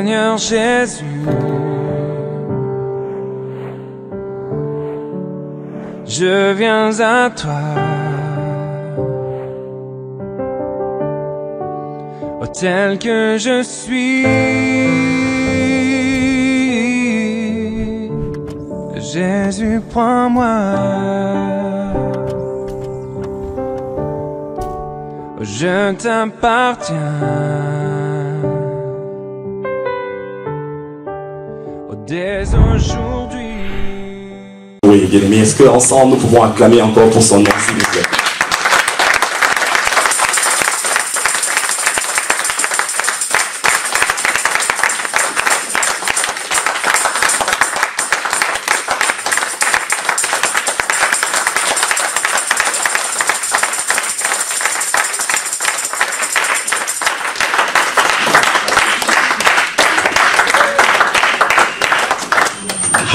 Seigneur Jésus, je viens à toi, oh, tel que je suis. Jésus, prends-moi, oh, je t'appartiens, oh, dès aujourd'hui. Oui, bien aimé, est-ce qu'ensemble nous pouvons acclamer encore pour son nom, s'il vous plaît?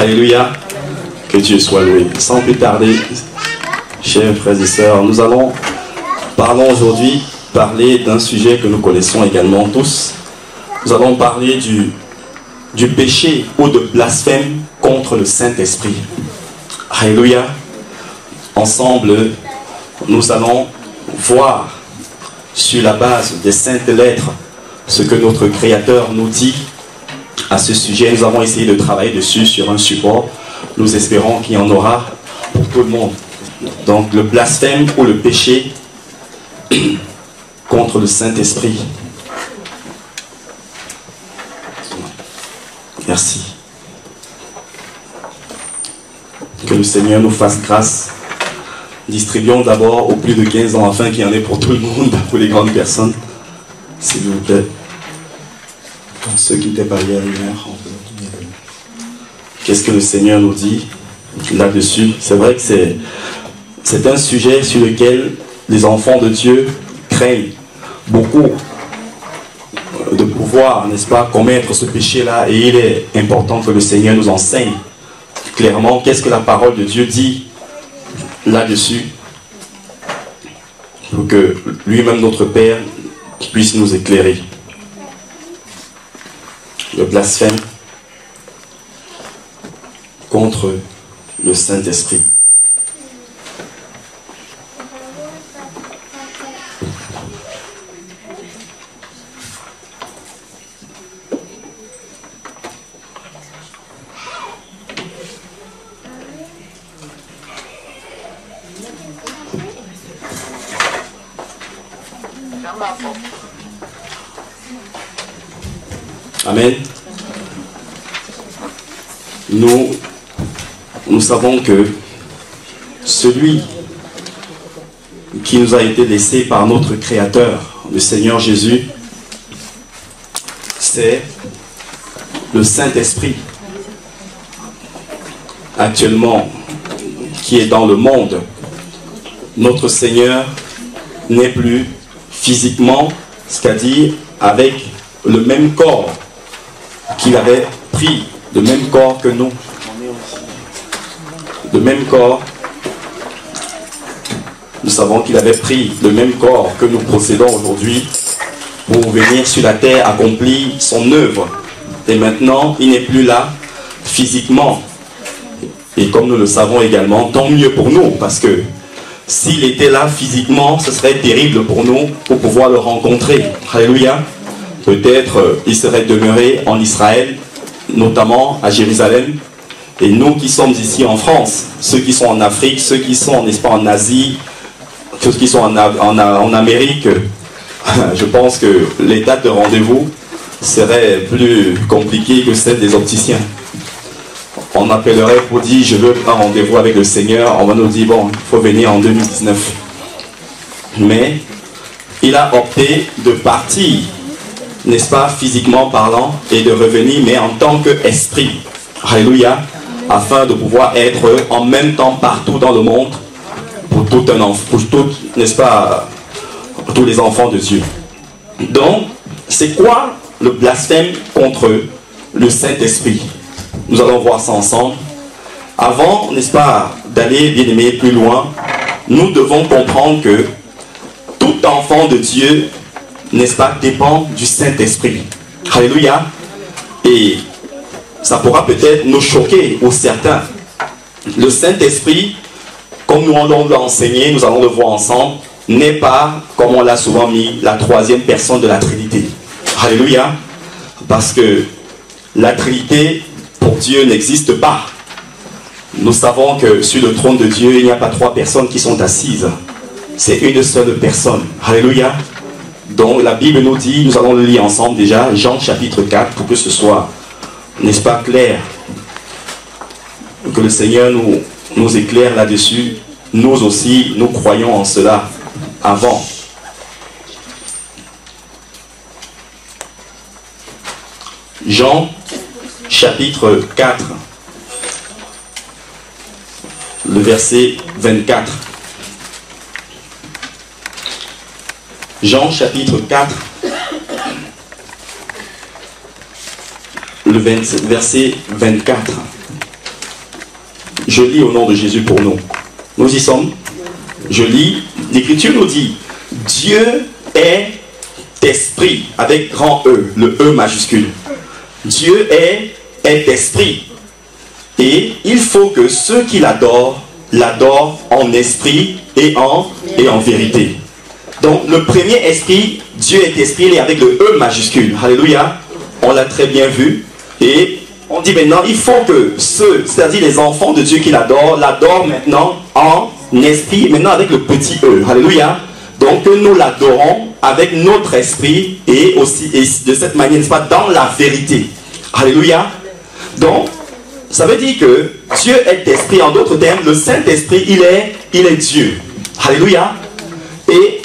Alléluia. Que Dieu soit loué. Sans plus tarder, chers frères et sœurs, nous allons aujourd'hui parler d'un sujet que nous connaissons également tous. Nous allons parler du péché ou de blasphème contre le Saint-Esprit. Alléluia. Ensemble, nous allons voir sur la base des saintes lettres ce que notre Créateur nous dit à ce sujet. Nous avons essayé de travailler dessus sur un support. Nous espérons qu'il y en aura pour tout le monde. Donc le blasphème ou le péché contre le Saint-Esprit. Merci. Que le Seigneur nous fasse grâce. Distribuons d'abord aux plus de 15 ans afin qu'il y en ait pour tout le monde, pour les grandes personnes. S'il vous plaît. Pour ceux qui étaient pas hier, qu'est-ce que le Seigneur nous dit là-dessus? C'est vrai que c'est un sujet sur lequel les enfants de Dieu craignent beaucoup de pouvoir, n'est-ce pas, commettre ce péché-là. Et il est important que le Seigneur nous enseigne clairement qu'est-ce que la parole de Dieu dit là-dessus, pour que lui-même, notre Père, puisse nous éclairer. Le blasphème contre le Saint-Esprit. Amen. Nous savons que celui qui nous a été laissé par notre Créateur, le Seigneur Jésus, c'est le Saint-Esprit actuellement qui est dans le monde. Notre Seigneur n'est plus physiquement, c'est-à-dire avec le même corps qu'il avait pris, le même corps que nous. Le même corps, nous savons qu'il avait pris le même corps que nous possédons aujourd'hui pour venir sur la terre accomplir son œuvre. Et maintenant, il n'est plus là physiquement. Et comme nous le savons également, tant mieux pour nous, parce que s'il était là physiquement, ce serait terrible pour nous pour pouvoir le rencontrer. Alléluia. Peut-être il serait demeuré en Israël, notamment à Jérusalem. Et nous qui sommes ici en France, ceux qui sont en Afrique, ceux qui sont, n'est-ce pas, en Asie, ceux qui sont en Amérique, je pense que les dates de rendez-vous seraient plus compliquées que celles des opticiens. On appellerait pour dire je veux un rendez-vous avec le Seigneur, on va nous dire bon, il faut venir en 2019. Mais il a opté de partir, n'est-ce pas, physiquement parlant, et de revenir, mais en tant qu'esprit. Alléluia. Afin de pouvoir être en même temps partout dans le monde pour tout un enfant, pour tout, n'est-ce pas, tous les enfants de Dieu. Donc, c'est quoi le blasphème contre le Saint-Esprit? Nous allons voir ça ensemble. Avant, n'est-ce pas, d'aller, bien aimé, plus loin, nous devons comprendre que tout enfant de Dieu, n'est-ce pas, dépend du Saint-Esprit. Alléluia. Et ça pourra peut-être nous choquer ou certains. Le Saint-Esprit, comme nous allons l'enseigner, nous allons le voir ensemble, n'est pas, comme on l'a souvent mis, la troisième personne de la Trinité. Alléluia. Parce que la Trinité, pour Dieu, n'existe pas. Nous savons que sur le trône de Dieu, il n'y a pas trois personnes qui sont assises. C'est une seule personne. Alléluia. Donc la Bible nous dit, nous allons le lire ensemble déjà, Jean chapitre 4, pour que ce soit, n'est-ce pas, clair. Que le Seigneur nous éclaire là-dessus. Nous aussi, nous croyons en cela avant. Jean chapitre 4, le verset 24. Jean chapitre 4, le verset 24. Je lis au nom de Jésus pour nous. Nous y sommes. Je lis. L'Écriture nous dit, Dieu est esprit, avec grand E, le E majuscule. Dieu est esprit. Et il faut que ceux qui l'adorent en esprit et en vérité. Donc le premier esprit, Dieu est esprit, il est avec le E majuscule. Alléluia. On l'a très bien vu. Et on dit maintenant, il faut que ceux, c'est-à-dire les enfants de Dieu qui l'adorent maintenant en esprit, maintenant avec le petit E. Alléluia. Donc que nous l'adorons avec notre esprit et aussi de cette manière, n'est-ce pas, dans la vérité. Alléluia. Donc, ça veut dire que Dieu est esprit. En d'autres termes, le Saint-Esprit, il est Dieu. Alléluia. Et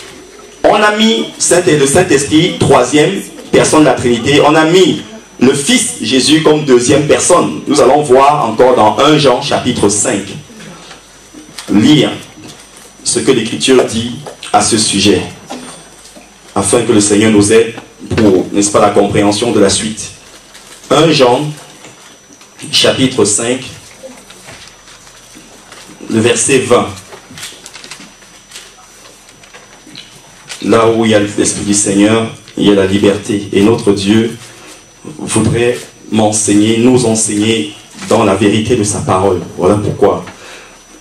on a mis le Saint-Esprit, troisième personne de la Trinité. On a mis le Fils Jésus comme deuxième personne. Nous allons voir encore dans 1 Jean chapitre 5. Lire ce que l'Écriture dit à ce sujet. Afin que le Seigneur nous aide pour, n'est-ce pas, la compréhension de la suite. 1 Jean chapitre 5, le verset 20. Là où il y a l'Esprit du Seigneur, il y a la liberté. Et notre Dieu voudrait nous enseigner dans la vérité de sa parole. Voilà pourquoi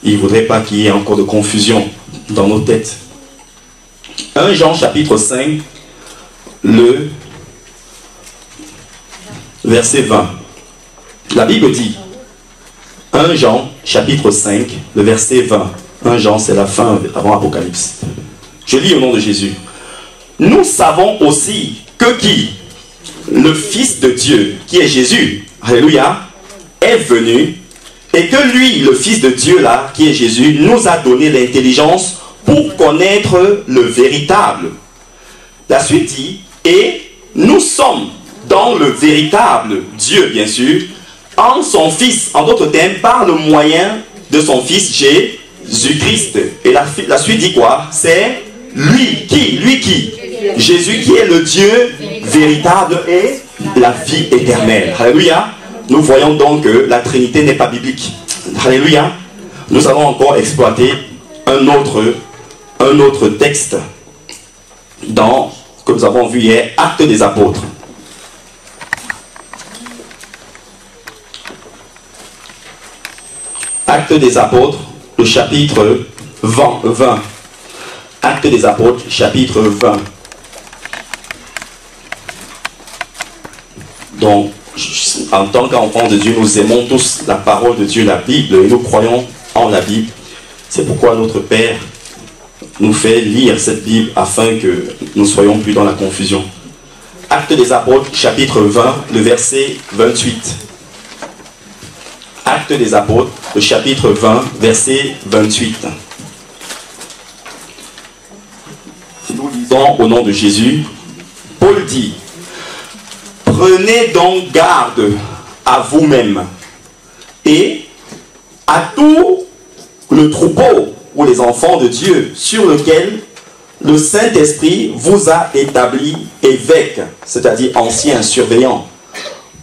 il ne voudrait pas qu'il y ait encore de confusion dans nos têtes. 1 Jean chapitre 5, le verset 20. La Bible dit, 1 Jean chapitre 5, le verset 20. 1 Jean, c'est la fin avant Apocalypse. Je lis au nom de Jésus. Nous savons aussi que qui? Le Fils de Dieu, qui est Jésus, alléluia, est venu, et que lui, le Fils de Dieu là, qui est Jésus, nous a donné l'intelligence pour connaître le véritable. La suite dit, et nous sommes dans le véritable Dieu, bien sûr, en son Fils, en d'autres termes, par le moyen de son Fils Jésus-Christ. Et la suite dit quoi? C'est lui qui Jésus qui est le Dieu véritable et la vie éternelle. Alléluia. Nous voyons donc que la Trinité n'est pas biblique. Alléluia. Nous allons encore exploiter un autre texte que nous avons vu hier, Actes des Apôtres. Actes des Apôtres, le chapitre 20. Actes des Apôtres, chapitre 20. Donc, en tant qu'enfants de Dieu, nous aimons tous la parole de Dieu, la Bible, et nous croyons en la Bible. C'est pourquoi notre Père nous fait lire cette Bible afin que nous ne soyons plus dans la confusion. Actes des Apôtres, chapitre 20, le verset 28. Actes des Apôtres, le chapitre 20, verset 28. Nous lisons au nom de Jésus. Paul dit, prenez donc garde à vous-même et à tout le troupeau ou les enfants de Dieu sur lequel le Saint-Esprit vous a établi évêque, c'est-à-dire ancien surveillant,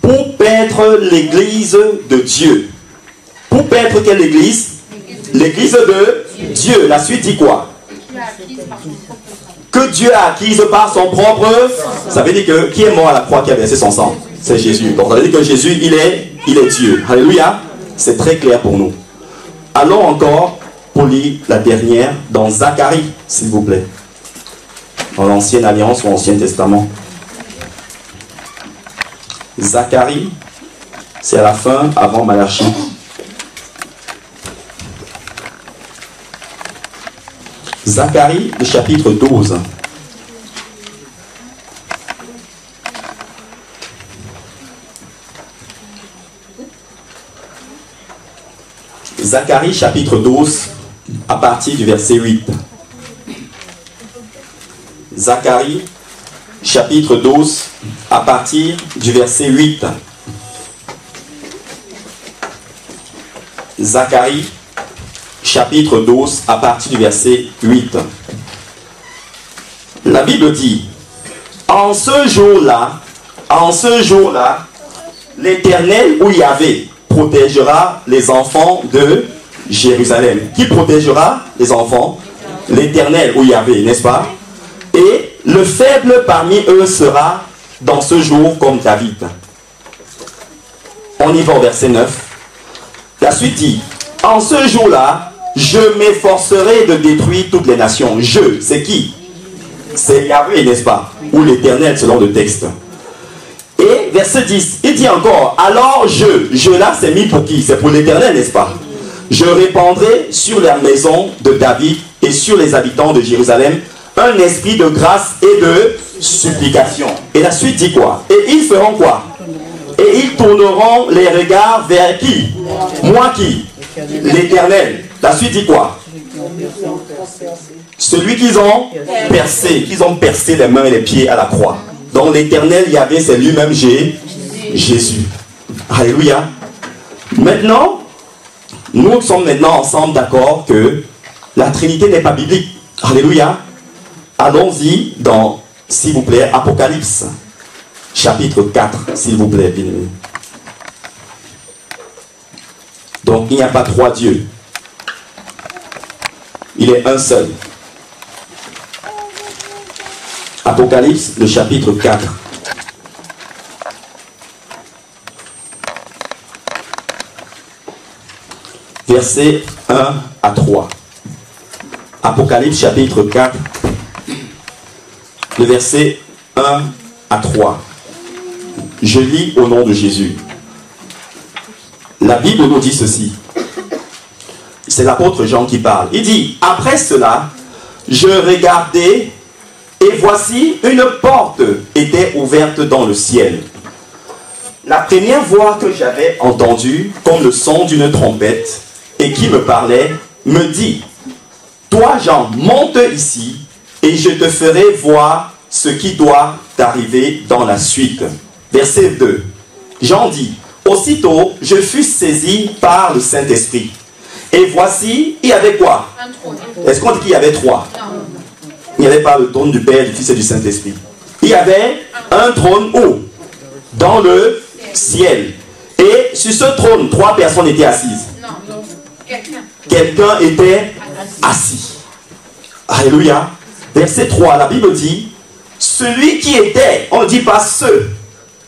pour paître l'église de Dieu. Pour paître quelle église? L'église de Dieu. La suite dit quoi? Que Dieu a acquise par son propre... Ça veut dire que qui est mort à la croix, qui a versé son sang? C'est Jésus. Donc, ça veut dire que Jésus, il est Dieu. Alléluia. C'est très clair pour nous. Allons encore pour lire la dernière dans Zacharie, s'il vous plaît. Dans l'Ancienne Alliance ou Ancien Testament. Zacharie, c'est à la fin, avant Malachie. Zacharie, le chapitre 12. Zacharie, chapitre 12, à partir du verset 8. Zacharie, chapitre 12, à partir du verset 8. Zacharie, chapitre 12, à partir du verset 8. La Bible dit, en ce jour-là, l'Éternel ou Yahvé protégera les enfants de Jérusalem. Qui protégera les enfants? L'Éternel ou Yahvé, n'est-ce pas? Et le faible parmi eux sera dans ce jour comme David. On y va au verset 9. La suite dit, en ce jour-là, je m'efforcerai de détruire toutes les nations. Je, c'est qui? C'est Yahvé, n'est-ce pas? Ou l'Éternel selon le texte. Et verset 10, il dit encore, alors je là c'est mis pour qui? C'est pour l'Éternel, n'est-ce pas? Je répandrai sur la maison de David et sur les habitants de Jérusalem un esprit de grâce et de supplication. Et la suite dit quoi? Et ils feront quoi? Et ils tourneront les regards vers qui? Moi qui? L'Éternel. La suite dit quoi? Celui qu'ils ont percé les mains et les pieds à la croix. Donc l'Éternel, Yahvé, c'est lui-même Jésus. Alléluia. Maintenant, nous sommes maintenant ensemble d'accord que la Trinité n'est pas biblique. Alléluia. Allons-y dans, s'il vous plaît, Apocalypse, chapitre 4, s'il vous plaît, bien-aimé. Donc il n'y a pas trois dieux. Il est un seul. Apocalypse, le chapitre 4. Versets 1 à 3. Apocalypse, chapitre 4. Le verset 1 à 3. Je lis au nom de Jésus. La Bible nous dit ceci. C'est l'apôtre Jean qui parle. Il dit, après cela, je regardais et voici une porte était ouverte dans le ciel. La première voix que j'avais entendue, comme le son d'une trompette, et qui me parlait, me dit, toi Jean, monte ici, et je te ferai voir ce qui doit t'arriver dans la suite. Verset 2. Jean dit, aussitôt je fus saisi par le Saint-Esprit. Et voici, il y avait quoi? Est-ce qu'on dit qu'il y avait trois? Il n'y avait pas le trône du Père, du Fils et du Saint-Esprit. Il y avait un trône où? Dans le ciel. Et sur ce trône, trois personnes étaient assises. Quelqu'un était assis. Alléluia. Verset 3, la Bible dit, celui qui était, on ne dit pas ce,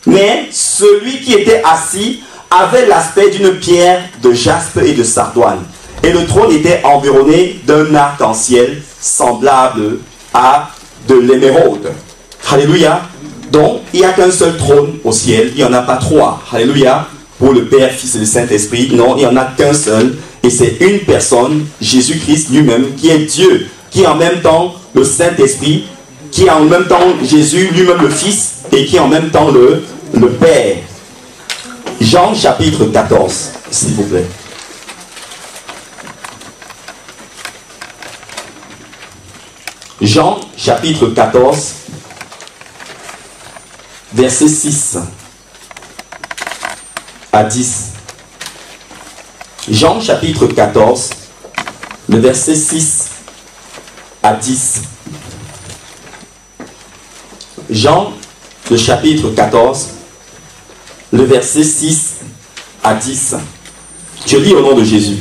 mais celui qui était assis avait l'aspect d'une pierre de jaspe et de sardoine. Et le trône était environné d'un arc-en-ciel semblable à de l'émeraude. Alléluia. Donc, il n'y a qu'un seul trône au ciel. Il n'y en a pas trois. Alléluia. Pour le Père, Fils et le Saint-Esprit. Non, il n'y en a qu'un seul. Et c'est une personne, Jésus-Christ lui-même, qui est Dieu. Qui est en même temps le Saint-Esprit. Qui est en même temps Jésus, lui-même le Fils. Et qui est en même temps le Père. Jean chapitre 14, s'il vous plaît. Jean chapitre 14, verset 6 à 10. Jean chapitre 14, le verset 6 à 10. Jean, le chapitre 14, le verset 6 à 10. Je lis au nom de Jésus.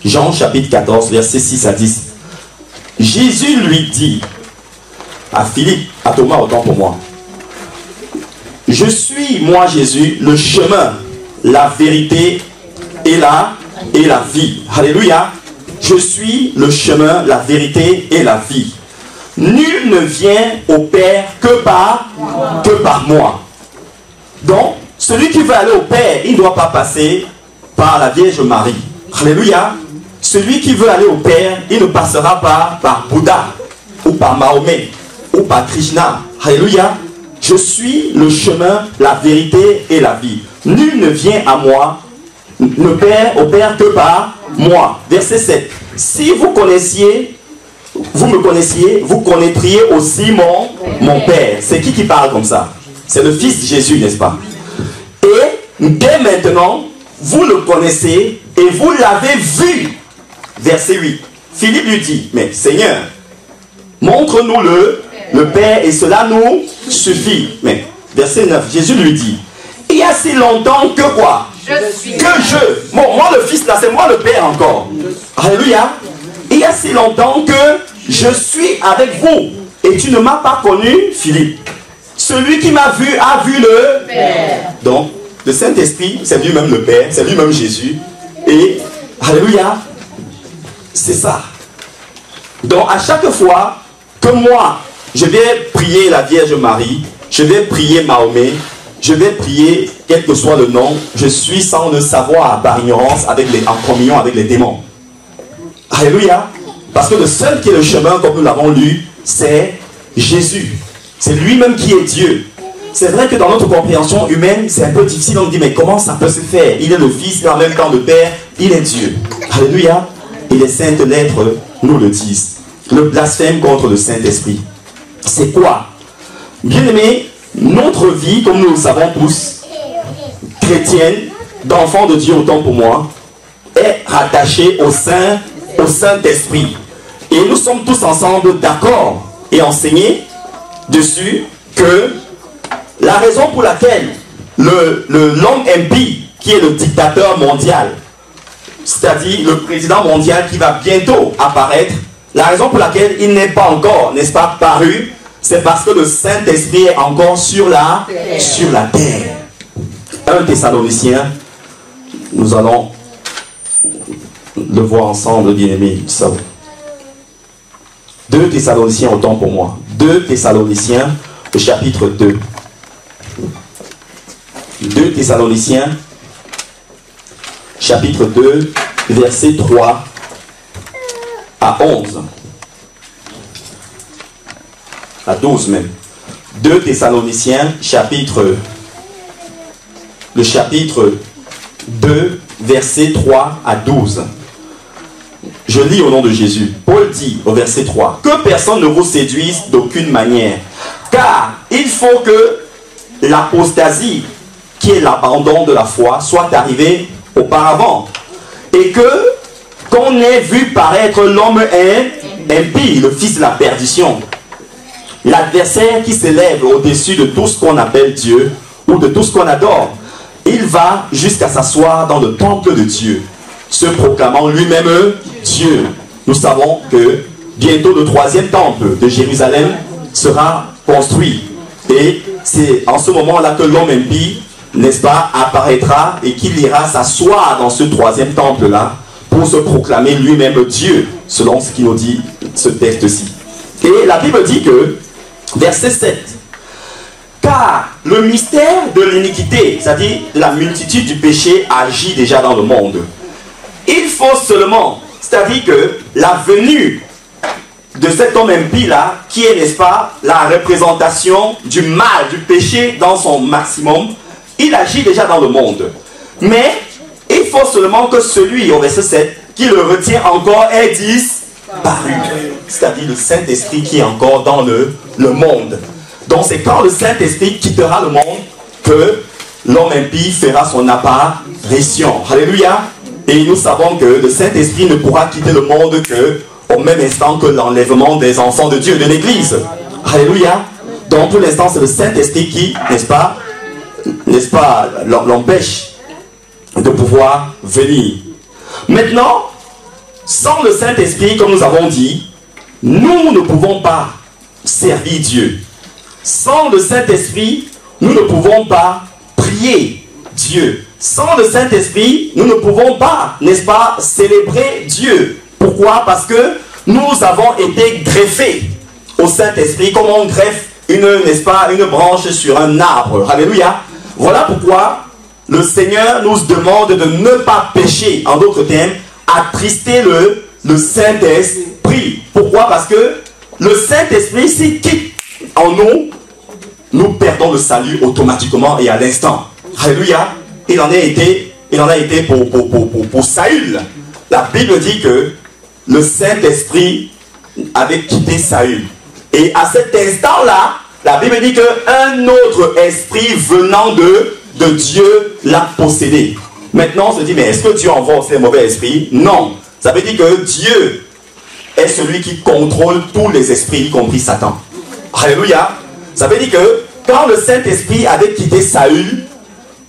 Jean chapitre 14, verset 6 à 10. Jésus lui dit à Philippe, à Thomas, autant pour moi, Je suis, moi Jésus, le chemin, la vérité et la vie. Alléluia. Je suis le chemin, la vérité et la vie. Nul ne vient au Père que par moi. Donc, celui qui veut aller au Père, il ne doit pas passer par la Vierge Marie. Alléluia. Celui qui veut aller au Père, il ne passera pas par Bouddha, ou par Mahomet, ou par Krishna. Alléluia. Je suis le chemin, la vérité et la vie. Nul ne vient à moi, au Père que par moi. Verset 7. Si vous me connaissiez, vous connaîtriez aussi mon Père. C'est qui parle comme ça? C'est le Fils de Jésus, n'est-ce pas? Et dès maintenant, vous le connaissez et vous l'avez vu. Verset 8. Philippe lui dit, mais Seigneur, montre-nous le Père et cela nous suffit. Mais verset 9, Jésus lui dit, il y a si longtemps que quoi? Moi le Fils là, c'est moi le Père encore. Alléluia. Il y a si longtemps que je suis avec vous et tu ne m'as pas connu, Philippe. Celui qui m'a vu a vu le Père. Donc, le Saint-Esprit, c'est lui-même le Père, c'est lui-même Jésus. Et, alléluia, c'est ça. Donc, à chaque fois que moi, je vais prier la Vierge Marie, je vais prier Mahomet, je vais prier, quel que soit le nom, je suis sans le savoir, par ignorance, en communion avec les démons. Alléluia. Parce que le seul qui est le chemin, comme nous l'avons lu, c'est Jésus. C'est lui-même qui est Dieu. C'est vrai que dans notre compréhension humaine, c'est un peu difficile. On dit, mais comment ça peut se faire? Il est le Fils et en même temps le Père, il est Dieu. Alléluia. Et les saintes lettres nous le disent. Le blasphème contre le Saint-Esprit. C'est quoi? Bien-aimés, notre vie, comme nous le savons tous, chrétienne, d'enfants de Dieu autant pour moi, est rattachée au Saint-Esprit. Et nous sommes tous ensemble d'accord et enseignés dessus que la raison pour laquelle l'homme impie, qui est le dictateur mondial, c'est-à-dire le président mondial qui va bientôt apparaître, la raison pour laquelle il n'est pas encore, n'est-ce pas, paru, c'est parce que le Saint-Esprit est encore sur la terre. 1 Thessaloniciens, nous allons le voir ensemble, bien-aimés, du savon. 2 Thessaloniciens, autant pour moi. 2 Thessaloniciens, le chapitre 2. 2 Thessaloniciens, chapitre 2, versets 3 à 11. À 12 même. 2 Thessaloniciens, le chapitre 2, versets 3 à 12. Je lis au nom de Jésus. Paul dit au verset 3, que personne ne vous séduise d'aucune manière, car il faut que l'apostasie, qui est l'abandon de la foi, soit arrivée auparavant, et qu'on ait vu paraître l'homme impie, le fils de la perdition, l'adversaire qui s'élève au-dessus de tout ce qu'on appelle Dieu, ou de tout ce qu'on adore. Il va jusqu'à s'asseoir dans le temple de Dieu, se proclamant lui-même Dieu. Nous savons que bientôt le 3e temple de Jérusalem sera construit. Et c'est en ce moment-là que l'homme impie, n'est-ce pas, apparaîtra et qu'il ira s'asseoir dans ce 3e temple-là pour se proclamer lui-même Dieu, selon ce qui nous dit ce texte-ci. Et la Bible dit que, verset 7, car le mystère de l'iniquité, c'est-à-dire la multitude du péché, agit déjà dans le monde. Il faut seulement, c'est-à-dire que la venue de cet homme impie-là, qui est, n'est-ce pas, la représentation du mal, du péché dans son maximum, il agit déjà dans le monde. Mais il faut seulement que celui, au verset 7, qui le retient encore ait disparu. C'est-à-dire le Saint-Esprit qui est encore dans le monde. Donc c'est quand le Saint-Esprit quittera le monde que l'homme impie fera son apparition. Alléluia. Et nous savons que le Saint-Esprit ne pourra quitter le monde que au même instant que l'enlèvement des enfants de Dieu, de l'Église. Alléluia. Donc pour l'instant c'est le Saint-Esprit qui, n'est-ce pas, l'empêche de pouvoir venir. Maintenant, sans le Saint-Esprit, comme nous avons dit, nous ne pouvons pas servir Dieu. Sans le Saint-Esprit, nous ne pouvons pas prier Dieu. Sans le Saint-Esprit, nous ne pouvons pas, n'est-ce pas, célébrer Dieu. Pourquoi? Parce que nous avons été greffés au Saint-Esprit, comme on greffe n'est-ce pas, une branche sur un arbre. Alléluia. Voilà pourquoi le Seigneur nous demande de ne pas pécher, en d'autres termes, attrister le Saint-Esprit. Pourquoi? Parce que le Saint-Esprit, s'il quitte en nous, nous perdons le salut automatiquement et à l'instant. Alléluia. Il en a été pour Saül. La Bible dit que le Saint-Esprit avait quitté Saül. Et à cet instant-là, la Bible dit qu'un autre esprit venant de Dieu l'a possédé. Maintenant, on se dit, mais est-ce que Dieu envoie aussi un mauvais esprit? Non. Ça veut dire que Dieu est celui qui contrôle tous les esprits, y compris Satan. Alléluia. Ça veut dire que quand le Saint-Esprit avait quitté Saül,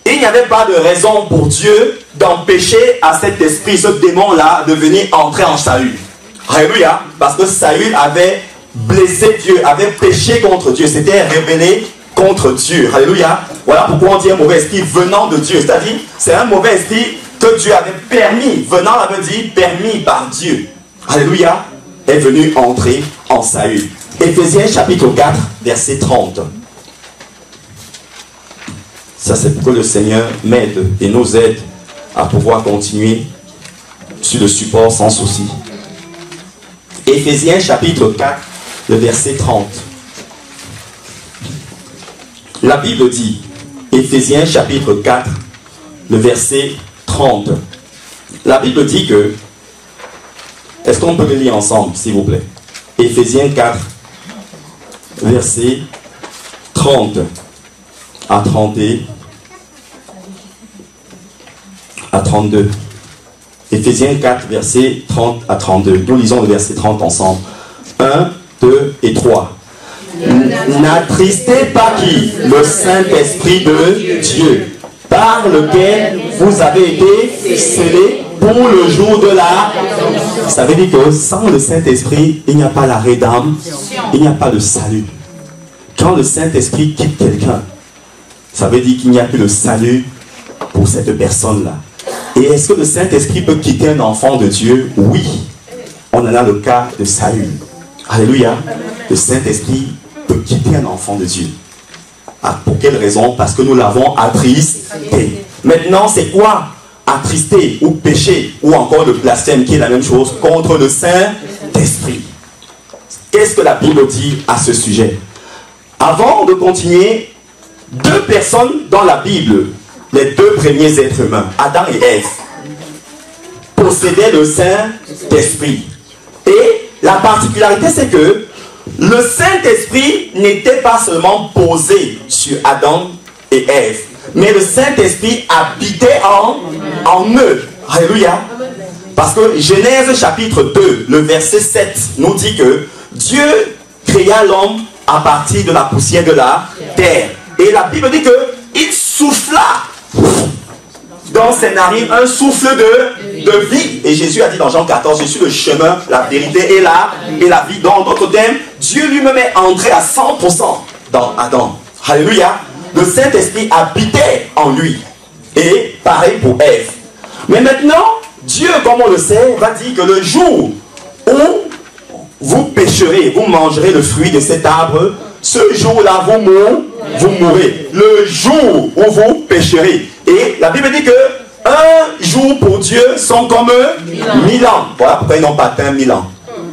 il n'y avait pas de raison pour Dieu d'empêcher à cet esprit, ce démon-là, de venir entrer en Saül. Alléluia. Parce que Saül avait blessé Dieu, avait péché contre Dieu, s'était rebellé contre Dieu. Alléluia. Voilà pourquoi on dit un mauvais esprit venant de Dieu. C'est-à-dire, c'est un mauvais esprit que Dieu avait permis. Venant, ça veut dire permis par Dieu. Alléluia. Est venu entrer en Saül. Éphésiens chapitre 4, verset 30. Ça, c'est pour que le Seigneur m'aide et nous aide à pouvoir continuer sur le support sans souci. Éphésiens chapitre 4, le verset 30. La Bible dit, Éphésiens chapitre 4, le verset 30. La Bible dit que, est-ce qu'on peut le lire ensemble, s'il vous plaît? Éphésiens 4, verset 30 à 32. Éphésiens 4, verset 30 à 32. Nous lisons le verset 30 ensemble. 1, 2 et 3. N'attristez pas qui? Le Saint-Esprit de Dieu, par lequel vous avez été scellés pour le jour de la... Ça veut dire que sans le Saint-Esprit, il n'y a pas la rédemption, il n'y a pas le salut. Quand le Saint-Esprit quitte quelqu'un, ça veut dire qu'il n'y a plus le salut pour cette personne-là. Et est-ce que le Saint-Esprit peut quitter un enfant de Dieu? Oui. On en a le cas de Saül. Alléluia. Le Saint-Esprit peut quitter un enfant de Dieu. Ah, pour quelle raison? Parce que nous l'avons attristé. Maintenant, c'est quoi? Attrister ou pécher ou encore le blasphème, qui est la même chose, contre le Saint-Esprit. Qu'est-ce que la Bible dit à ce sujet? Avant de continuer, deux personnes dans la Bible, les deux premiers êtres humains, Adam et Ève, possédaient le Saint-Esprit. Et la particularité, c'est que le Saint-Esprit n'était pas seulement posé sur Adam et Ève, mais le Saint-Esprit habitait en eux. Alléluia. Parce que Genèse chapitre 2, le verset 7, nous dit que Dieu créa l'homme à partir de la poussière de la terre. Et la Bible dit qu'il souffla dans ses narines un souffle de vie. Et Jésus a dit dans Jean 14, je suis le chemin, la vérité et la vie. Dans d'autres termes, Dieu lui-même est entré à 100% dans Adam. Alléluia. Le Saint-Esprit habitait en lui. Et pareil pour Ève. Mais maintenant, Dieu, comme on le sait, va dire que le jour où vous pécherez, vous mangerez le fruit de cet arbre, ce jour-là, vous mourrez. Le jour où vous pécherez. Et la Bible dit que un jour pour Dieu sont comme 1000 ans. Voilà pourquoi ils n'ont pas atteint 1000 ans.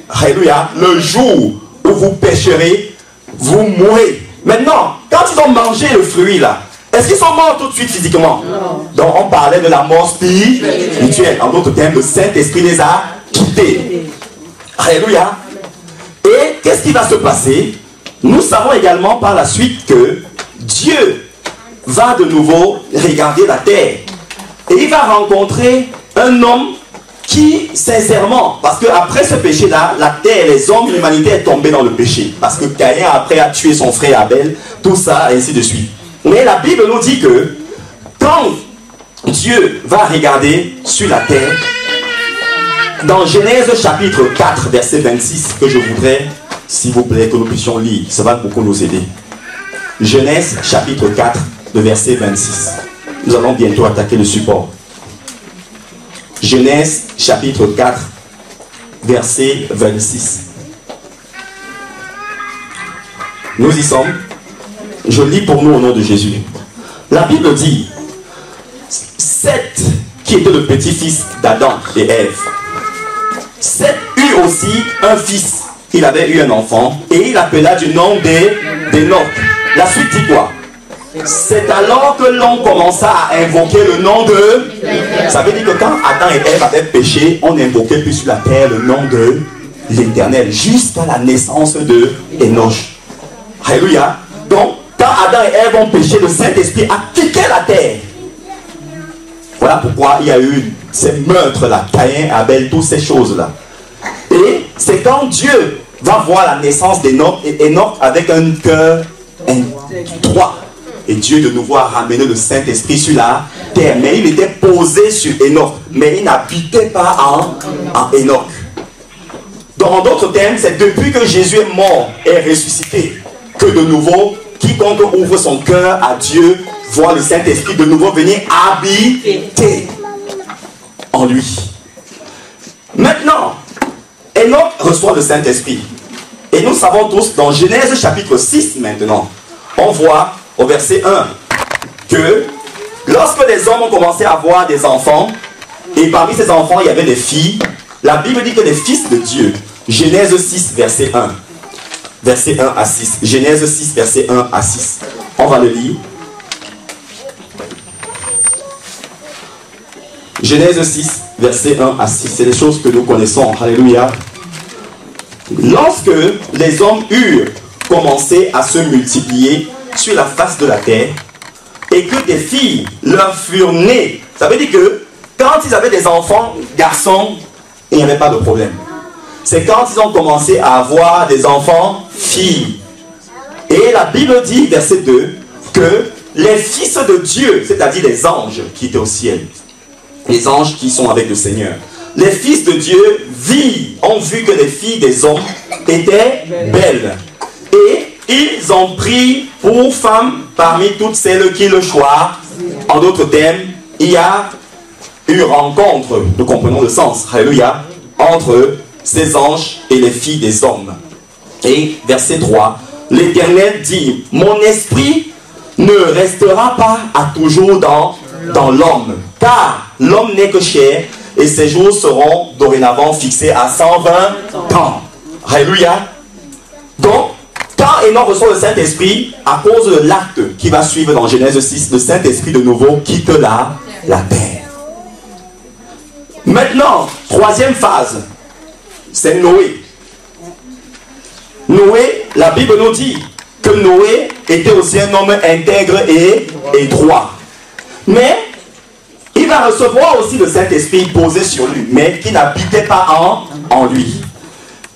Alléluia. Le jour où vous pécherez, vous mourrez. Maintenant, quand ils ont mangé le fruit là, est-ce qu'ils sont morts tout de suite physiquement? Non. Donc on parlait de la mort spirituelle. En d'autres termes, le Saint-Esprit les a quittés. Alléluia. Et qu'est-ce qui va se passer? Nous savons également par la suite que Dieu va de nouveau regarder la terre. Et il va rencontrer un homme qui, sincèrement, parce qu'après ce péché-là, la terre, les hommes, l'humanité est tombée dans le péché. Parce que Caïn, après, a tué son frère Abel, tout ça, et ainsi de suite. Mais la Bible nous dit que quand Dieu va regarder sur la terre, dans Genèse chapitre 4, verset 26, que je voudrais, s'il vous plaît, que nous puissions lire, ça va beaucoup nous aider. Genèse chapitre 4, le verset 26. Nous allons bientôt attaquer le support. Genèse chapitre 4, verset 26. Nous y sommes. Je lis pour nous au nom de Jésus. La Bible dit, Seth, qui était le petit-fils d'Adam et Ève, Seth eut aussi un fils. Il avait eu un enfant et il appela du nom d'Enoch. La suite dit quoi? C'est alors que l'on commença à invoquer le nom de... Ça veut dire que quand Adam et Ève avaient péché, on invoquait plus sur la terre le nom de l'Éternel jusqu'à la naissance de Enoch. Alléluia. Donc, quand Adam et Ève ont péché, le Saint-Esprit a quitté la terre. Voilà pourquoi il y a eu ces meurtres-là, Caïn, Abel, toutes ces choses-là. Et c'est quand Dieu va voir la naissance d'Enoch, et Enoch avec un cœur droit. Et Dieu de nouveau a ramené le Saint-Esprit sur la terre. Mais il était posé sur Enoch, mais il n'habitait pas en Enoch. Donc en d'autres termes, c'est depuis que Jésus est mort et ressuscité que de nouveau, quiconque ouvre son cœur à Dieu, voit le Saint-Esprit de nouveau venir habiter en lui. Maintenant, Enoch reçoit le Saint-Esprit. Et nous savons tous, dans Genèse chapitre 6 maintenant, on voit au verset 1 que lorsque les hommes ont commencé à avoir des enfants, et parmi ces enfants il y avait des filles, la Bible dit que les fils de Dieu, Genèse 6 verset 1, verset 1 à 6, Genèse 6 verset 1 à 6, on va le lire. Genèse 6 verset 1 à 6, c'est des choses que nous connaissons, alléluia. Lorsque les hommes eurent commencé à se multiplier sur la face de la terre et que des filles leur furent nées, ça veut dire que quand ils avaient des enfants garçons, il n'y avait pas de problème. C'est quand ils ont commencé à avoir des enfants filles. Et la Bible dit, verset 2, que les fils de Dieu, c'est-à-dire les anges qui étaient au ciel, les anges qui sont avec le Seigneur, les fils de Dieu ont vu que les filles des hommes étaient belles. Et ils ont pris pour femmes parmi toutes celles qui le choisissent. En d'autres termes, il y a eu rencontre, nous comprenons le sens, alléluia, entre ces anges et les filles des hommes. Et verset 3, l'Éternel dit, mon esprit ne restera pas à toujours dans l'homme, car l'homme n'est que chair, et ses jours seront dorénavant fixés à 120 ans. Alléluia. Donc, quand Enoch reçoit le Saint-Esprit, à cause de l'acte qui va suivre dans Genèse 6, le Saint-Esprit de nouveau quitte la terre. Maintenant, troisième phase, c'est Noé. Noé, la Bible nous dit que Noé était aussi un homme intègre et droit. Mais il va recevoir aussi le Saint-Esprit posé sur lui, mais qui n'habitait pas en lui.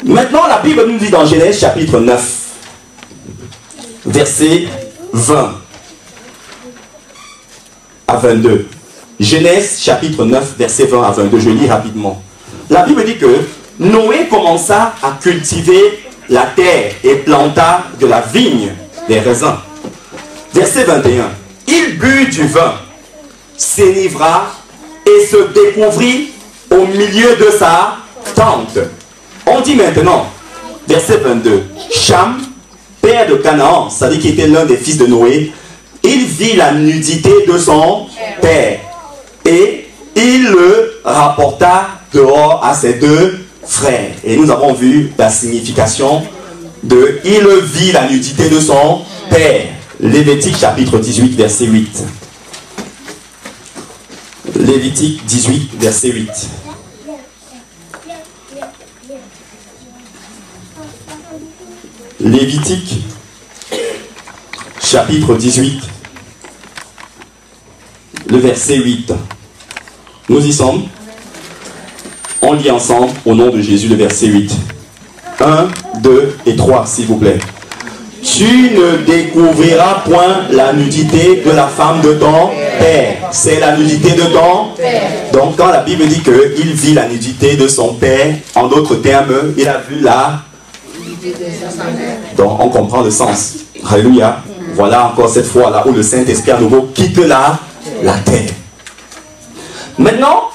Maintenant, la Bible nous dit dans Genèse chapitre 9, verset 20 à 22. Genèse chapitre 9, verset 20 à 22. Je lis rapidement. La Bible dit que Noé commença à cultiver la terre et planta de la vigne, des raisins. Verset 21. Il but du vin, s'enivra et se découvrit au milieu de sa tente. On dit maintenant, verset 22, Cham, père de Canaan, c'est-à-dire qui était l'un des fils de Noé, il vit la nudité de son père et il le rapporta dehors à ses deux frères. Et nous avons vu la signification de il vit la nudité de son père. Lévitique chapitre 18 verset 8. Lévitique 18 verset 8. Lévitique chapitre 18 le verset 8. Nous y sommes. On lit ensemble au nom de Jésus le verset 8. 1, 2 et 3 s'il vous plaît. Tu ne découvriras point la nudité de la femme de ton père. C'est la nudité de ton père. Donc quand la Bible dit qu'il vit la nudité de son père, en d'autres termes, il a vu la... Donc on comprend le sens. Alléluia. Voilà encore cette fois là où le Saint-Esprit à nouveau quitte la terre. Maintenant,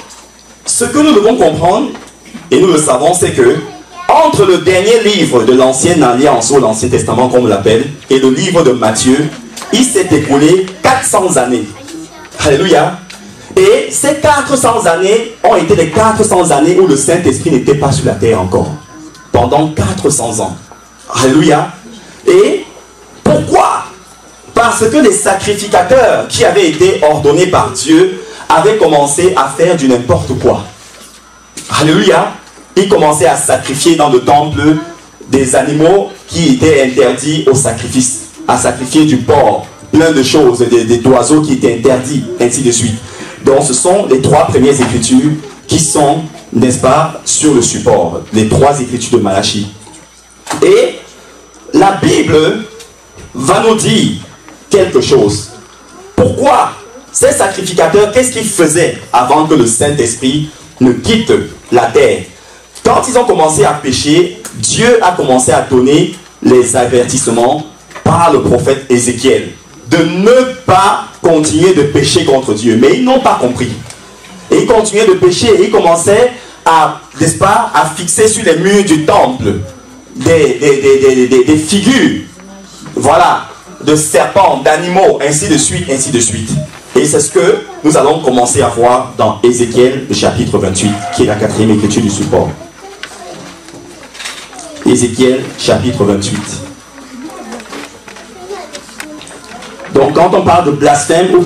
ce que nous devons comprendre, et nous le savons, c'est que entre le dernier livre de l'Ancienne Alliance, ou l'Ancien Testament comme on l'appelle, et le livre de Matthieu, il s'est écoulé 400 années. Alléluia. Et ces 400 années ont été les 400 années où le Saint-Esprit n'était pas sur la terre encore. Pendant 400 ans. Alléluia. Et pourquoi? Parce que les sacrificateurs qui avaient été ordonnés par Dieu avaient commencé à faire du n'importe quoi. Alléluia. Ils commençaient à sacrifier dans le temple des animaux qui étaient interdits au sacrifice. À sacrifier du porc, plein de choses, des oiseaux qui étaient interdits, ainsi de suite. Donc ce sont les 3 premières écritures qui sont, n'est-ce pas, sur le support. Les 3 écritures de Malachie. Et la Bible va nous dire quelque chose. Pourquoi ces sacrificateurs, qu'est-ce qu'ils faisaient avant que le Saint-Esprit ne quitte la terre? Quand ils ont commencé à pécher, Dieu a commencé à donner les avertissements par le prophète Ézéchiel de ne pas continuer de pécher contre Dieu. Mais ils n'ont pas compris. Et ils continuaient de pécher et ils commençaient à, n'est-ce pas, à fixer sur les murs du temple des figures, voilà, de serpents, d'animaux, ainsi de suite, ainsi de suite. Et c'est ce que nous allons commencer à voir dans Ézéchiel, le chapitre 28, qui est la 4e écriture du support. Ézéchiel, chapitre 28. Donc, quand on parle de blasphème,